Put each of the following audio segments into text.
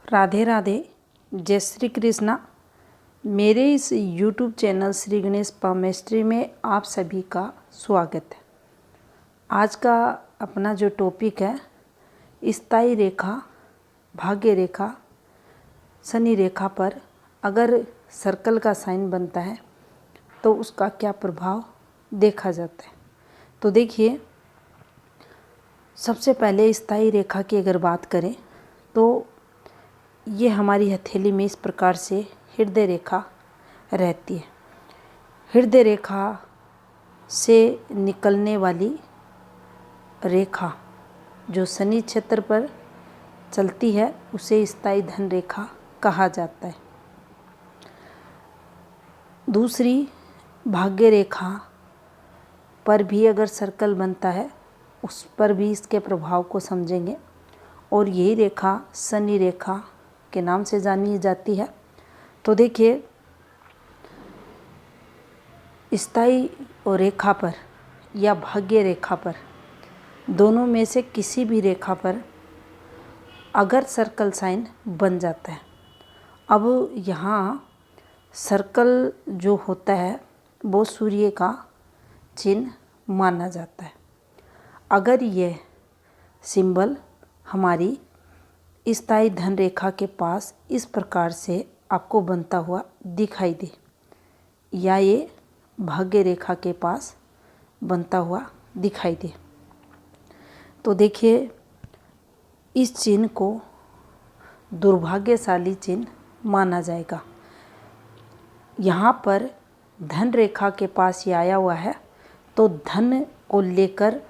राधे राधे, जय श्री कृष्णा। मेरे इस YouTube channel Shri Ganesh palmistry में आप सभी का स्वागत है। आज का अपना जो टॉपिक है, स्थायी रेखा, भाग्य रेखा, शनि रेखा पर अगर सर्कल का साइन बनता है तो उसका क्या प्रभाव देखा जाता है। तो देखिए, सबसे पहले स्थायी रेखा की अगर बात करें तो ये हमारी हथेली में इस प्रकार से हृदय रेखा रहती है। हृदय रेखा से निकलने वाली रेखा जो शनि क्षेत्र पर चलती है उसे स्थायी धन रेखा कहा जाता है। दूसरी, भाग्य रेखा पर भी अगर सर्कल बनता है उस पर भी इसके प्रभाव को समझेंगे, और यही रेखा शनि रेखा के नाम से जानी जाती है। तो देखिए, स्थायी रेखा पर या भाग्य रेखा पर, दोनों में से किसी भी रेखा पर अगर सर्कल साइन बन जाता है, अब यहाँ सर्कल जो होता है वो सूर्य का चिन्ह माना जाता है। अगर यह सिंबल हमारी स्थायी धन रेखा के पास इस प्रकार से आपको बनता हुआ दिखाई दे, या ये भाग्य रेखा के पास बनता हुआ दिखाई दे, तो देखिए इस चिन्ह को दुर्भाग्यशाली चिन्ह माना जाएगा। यहाँ पर धन रेखा के पास ये आया हुआ है तो धन को लेकर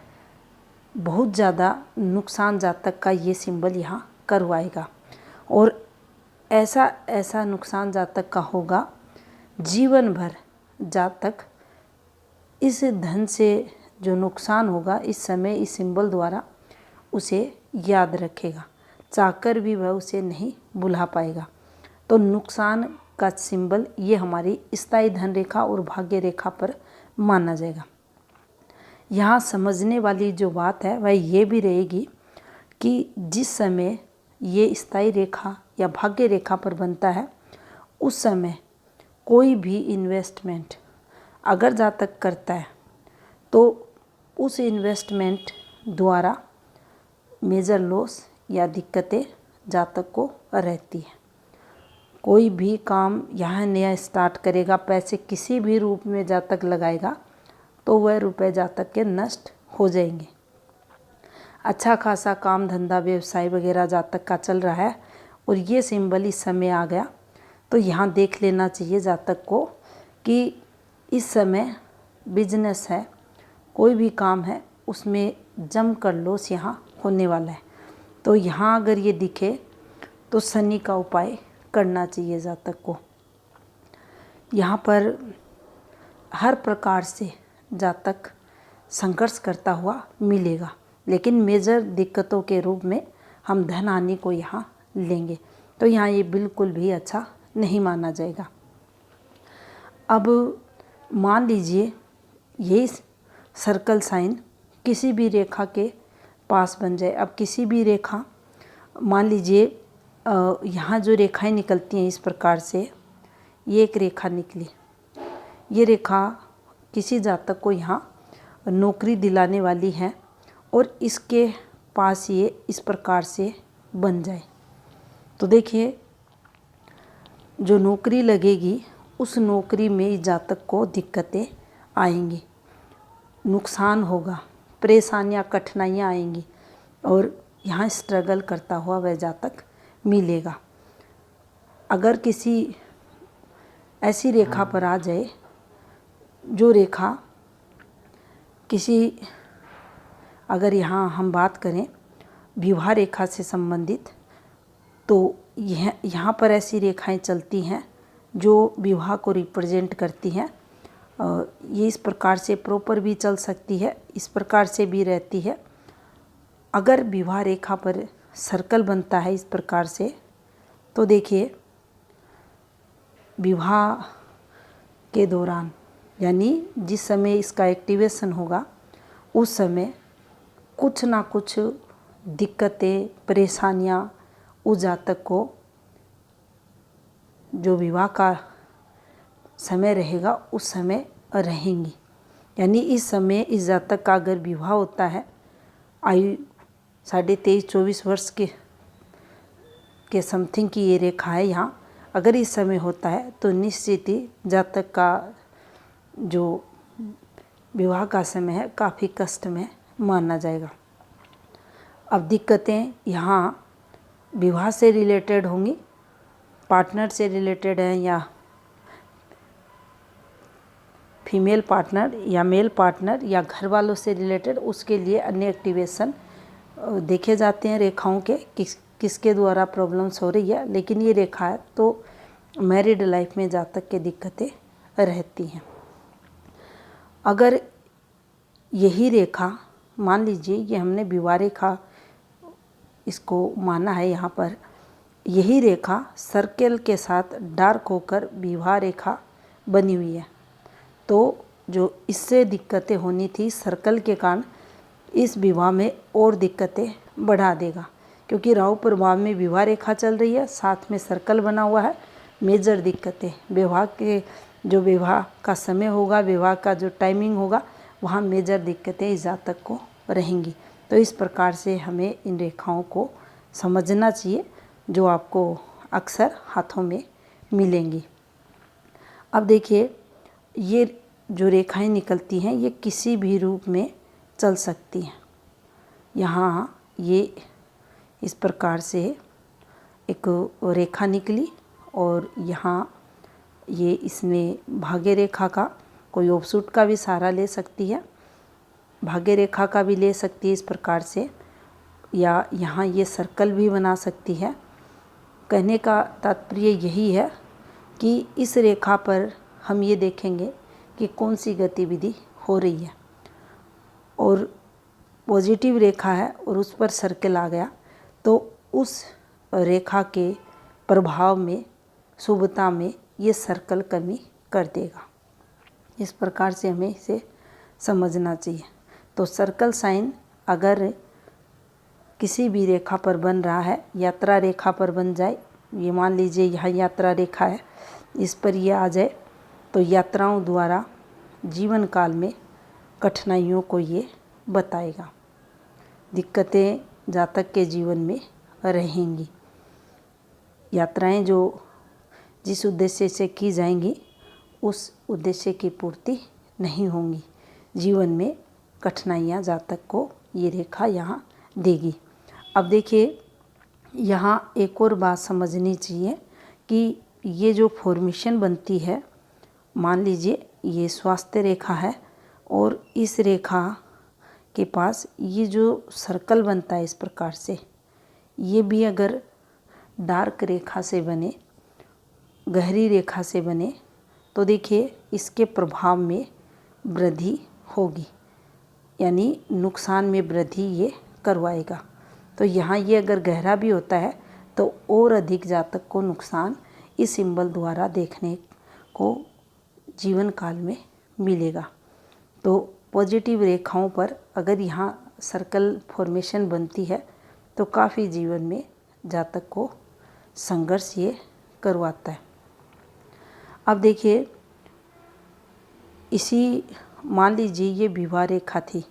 बहुत ज़्यादा नुकसान जातक का ये सिंबल यहाँ करवाएगा, और ऐसा नुकसान जातक का होगा जीवन भर। जातक इस धन से जो नुकसान होगा इस समय इस सिंबल द्वारा उसे याद रखेगा, चाहकर भी वह उसे नहीं भुला पाएगा। तो नुकसान का सिंबल ये हमारी स्थायी धन रेखा और भाग्य रेखा पर माना जाएगा। यहाँ समझने वाली जो बात है वह ये भी रहेगी कि जिस समय ये स्थायी रेखा या भाग्य रेखा पर बनता है उस समय कोई भी इन्वेस्टमेंट अगर जातक करता है तो उस इन्वेस्टमेंट द्वारा मेजर लॉस या दिक्कतें जातक को रहती है। कोई भी काम यहाँ नया स्टार्ट करेगा, पैसे किसी भी रूप में जातक लगाएगा तो वह रुपए जातक के नष्ट हो जाएंगे। अच्छा खासा काम धंधा व्यवसाय वगैरह जातक का चल रहा है और ये सिंबल इस समय आ गया तो यहाँ देख लेना चाहिए जातक को कि इस समय बिजनेस है, कोई भी काम है, उसमें जमकर लॉस यहाँ होने वाला है। तो यहाँ अगर ये दिखे तो शनि का उपाय करना चाहिए जातक को। यहाँ पर हर प्रकार से जातक संघर्ष करता हुआ मिलेगा, लेकिन मेजर दिक्कतों के रूप में हम धन हानि को यहाँ लेंगे, तो यहाँ ये बिल्कुल भी अच्छा नहीं माना जाएगा। अब मान लीजिए ये सर्कल साइन किसी भी रेखा के पास बन जाए। अब किसी भी रेखा, मान लीजिए यहाँ जो रेखाएं निकलती हैं इस प्रकार से, ये एक रेखा निकली, ये रेखा किसी जातक को यहाँ नौकरी दिलाने वाली है और इसके पास ये इस प्रकार से बन जाए, तो देखिए जो नौकरी लगेगी उस नौकरी में जातक को दिक्कतें आएंगी, नुकसान होगा, परेशानियां, कठिनाइयां आएंगी और यहाँ स्ट्रगल करता हुआ वह जातक मिलेगा। अगर किसी ऐसी रेखा पर आ जाए जो रेखा किसी, अगर यहाँ हम बात करें विवाह रेखा से संबंधित, तो यहाँ पर ऐसी रेखाएं चलती हैं जो विवाह को रिप्रेजेंट करती हैं। ये इस प्रकार से प्रॉपर भी चल सकती है, इस प्रकार से भी रहती है। अगर विवाह रेखा पर सर्कल बनता है इस प्रकार से, तो देखिए विवाह के दौरान, यानी जिस समय इसका एक्टिवेशन होगा उस समय कुछ ना कुछ दिक्कतें, परेशानियां उस जातक को जो विवाह का समय रहेगा उस समय रहेंगी। यानी इस समय इस जातक का अगर विवाह होता है आयु 23-24 वर्ष के समथिंग की ये रेखा है यहाँ, अगर इस समय होता है तो निश्चित ही जातक का जो विवाह का समय है काफ़ी कष्ट में माना जाएगा। अब दिक्कतें यहाँ विवाह से रिलेटेड होंगी, पार्टनर से रिलेटेड है या फीमेल पार्टनर या मेल पार्टनर या घर वालों से रिलेटेड, उसके लिए अन्य एक्टिवेशन देखे जाते हैं रेखाओं के किसके द्वारा प्रॉब्लम्स हो रही है। लेकिन ये रेखा है तो मैरिड लाइफ में जातक के दिक्कतें रहती हैं। अगर यही रेखा मान लीजिए ये हमने विवाह रेखा इसको माना है, यहाँ पर यही रेखा सर्कल के साथ डार्क होकर विवाह रेखा बनी हुई है, तो जो इससे दिक्कतें होनी थी सर्कल के कारण इस विवाह में और दिक्कतें बढ़ा देगा। क्योंकि राहु प्रभाव में विवाह रेखा चल रही है, साथ में सर्कल बना हुआ है, मेजर दिक्कतें विवाह के जो विवाह का समय होगा, विवाह का जो टाइमिंग होगा, वहाँ मेजर दिक्कतें इस जातक को रहेंगी। तो इस प्रकार से हमें इन रेखाओं को समझना चाहिए जो आपको अक्सर हाथों में मिलेंगी। अब देखिए ये जो रेखाएं निकलती हैं ये किसी भी रूप में चल सकती हैं। यहाँ ये इस प्रकार से एक रेखा निकली और यहाँ ये इसमें भाग्य रेखा का कोई ऑफशूट का भी सहारा ले सकती है, भाग्य रेखा का भी ले सकती है इस प्रकार से, या यहाँ ये सर्कल भी बना सकती है। कहने का तात्पर्य यही है कि इस रेखा पर हम ये देखेंगे कि कौन सी गतिविधि हो रही है और पॉजिटिव रेखा है और उस पर सर्कल आ गया तो उस रेखा के प्रभाव में, शुभता में ये सर्कल कमी कर देगा। इस प्रकार से हमें इसे समझना चाहिए। तो सर्कल साइन अगर किसी भी रेखा पर बन रहा है, यात्रा रेखा पर बन जाए, ये मान लीजिए यहाँ यात्रा रेखा है, इस पर ये आ जाए तो यात्राओं द्वारा जीवन काल में कठिनाइयों को ये बताएगा। दिक्कतें जातक के जीवन में रहेंगी। यात्राएं जो जिस उद्देश्य से की जाएंगी उस उद्देश्य की पूर्ति नहीं होंगी। जीवन में कठिनाइयां जातक को ये रेखा यहाँ देगी। अब देखिए यहाँ एक और बात समझनी चाहिए कि ये जो फॉर्मेशन बनती है, मान लीजिए ये स्वास्थ्य रेखा है और इस रेखा के पास ये जो सर्कल बनता है इस प्रकार से, ये भी अगर डार्क रेखा से बने, गहरी रेखा से बने तो देखिए इसके प्रभाव में वृद्धि होगी, यानी नुकसान में वृद्धि ये करवाएगा। तो यहाँ ये अगर गहरा भी होता है तो और अधिक जातक को नुकसान इस सिंबल द्वारा देखने को जीवन काल में मिलेगा। तो पॉजिटिव रेखाओं पर अगर यहाँ सर्कल फॉर्मेशन बनती है तो काफ़ी जीवन में जातक को संघर्ष ये करवाता है। अब देखिए इसी मान लीजिए ये विवाह रेखा थी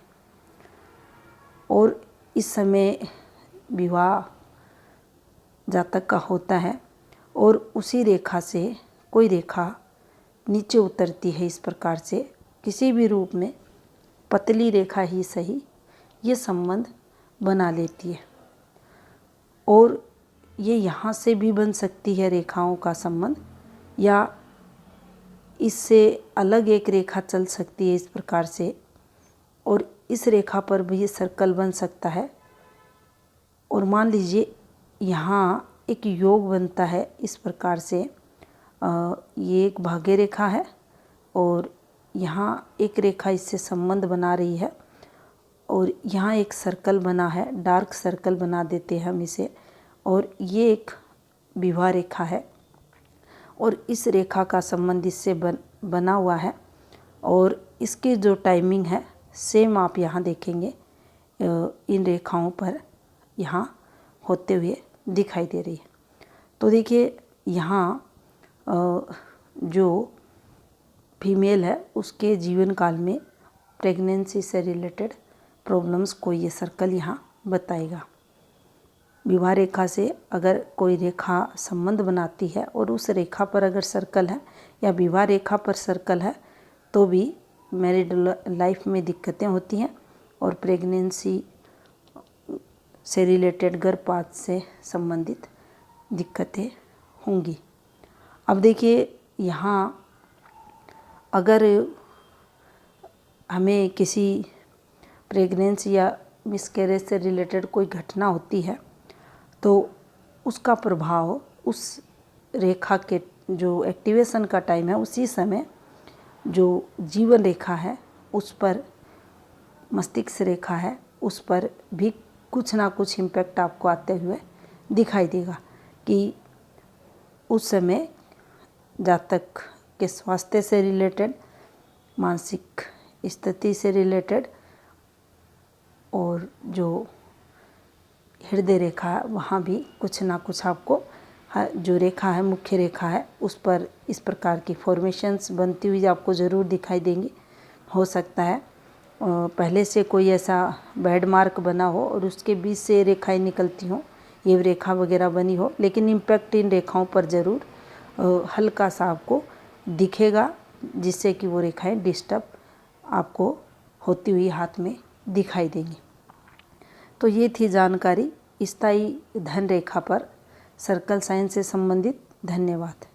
और इस समय विवाह जातक का होता है और उसी रेखा से कोई रेखा नीचे उतरती है इस प्रकार से, किसी भी रूप में पतली रेखा ही सही ये संबंध बना लेती है और ये यहाँ से भी बन सकती है रेखाओं का संबंध, या इससे अलग एक रेखा चल सकती है इस प्रकार से और इस रेखा पर भी ये सर्कल बन सकता है। और मान लीजिए यहाँ एक योग बनता है इस प्रकार से, ये एक भाग्य रेखा है और यहाँ एक रेखा इससे संबंध बना रही है और यहाँ एक सर्कल बना है, डार्क सर्कल बना देते हैं हम इसे, और ये एक विवाह रेखा है और इस रेखा का संबंध इससे बना हुआ है और इसकी जो टाइमिंग है सेम आप यहाँ देखेंगे इन रेखाओं पर यहाँ होते हुए दिखाई दे रही है। तो देखिए यहाँ जो फीमेल है उसके जीवन काल में प्रेगनेंसी से रिलेटेड प्रॉब्लम्स को ये सर्कल यहाँ बताएगा। विवाह रेखा से अगर कोई रेखा संबंध बनाती है और उस रेखा पर अगर सर्कल है या विवाह रेखा पर सर्कल है तो भी मैरिड लाइफ में दिक्कतें होती हैं और प्रेगनेंसी से रिलेटेड गर्भपात से संबंधित दिक्कतें होंगी। अब देखिए यहाँ अगर हमें किसी प्रेगनेंसी या मिसकैरेज से रिलेटेड कोई घटना होती है तो उसका प्रभाव उस रेखा के जो एक्टिवेशन का टाइम है उसी समय जो जीवन रेखा है उस पर, मस्तिष्क रेखा है उस पर भी कुछ ना कुछ इम्पैक्ट आपको आते हुए दिखाई देगा कि उस समय जातक के स्वास्थ्य से रिलेटेड, मानसिक स्थिति से रिलेटेड और जो हृदय रेखा है वहाँ भी कुछ ना कुछ आपको जो रेखा है, मुख्य रेखा है, उस पर इस प्रकार की फॉर्मेशंस बनती हुई आपको ज़रूर दिखाई देंगी। हो सकता है पहले से कोई ऐसा बैड मार्क बना हो और उसके बीच से रेखाएं निकलती हों, ये रेखा वगैरह बनी हो, लेकिन इम्पैक्ट इन रेखाओं पर ज़रूर हल्का सा आपको दिखेगा जिससे कि वो रेखाएं डिस्टर्ब आपको होती हुई हाथ में दिखाई देंगी। तो ये थी जानकारी स्थायी धन रेखा पर सर्कल साइन से संबंधित। धन्यवाद।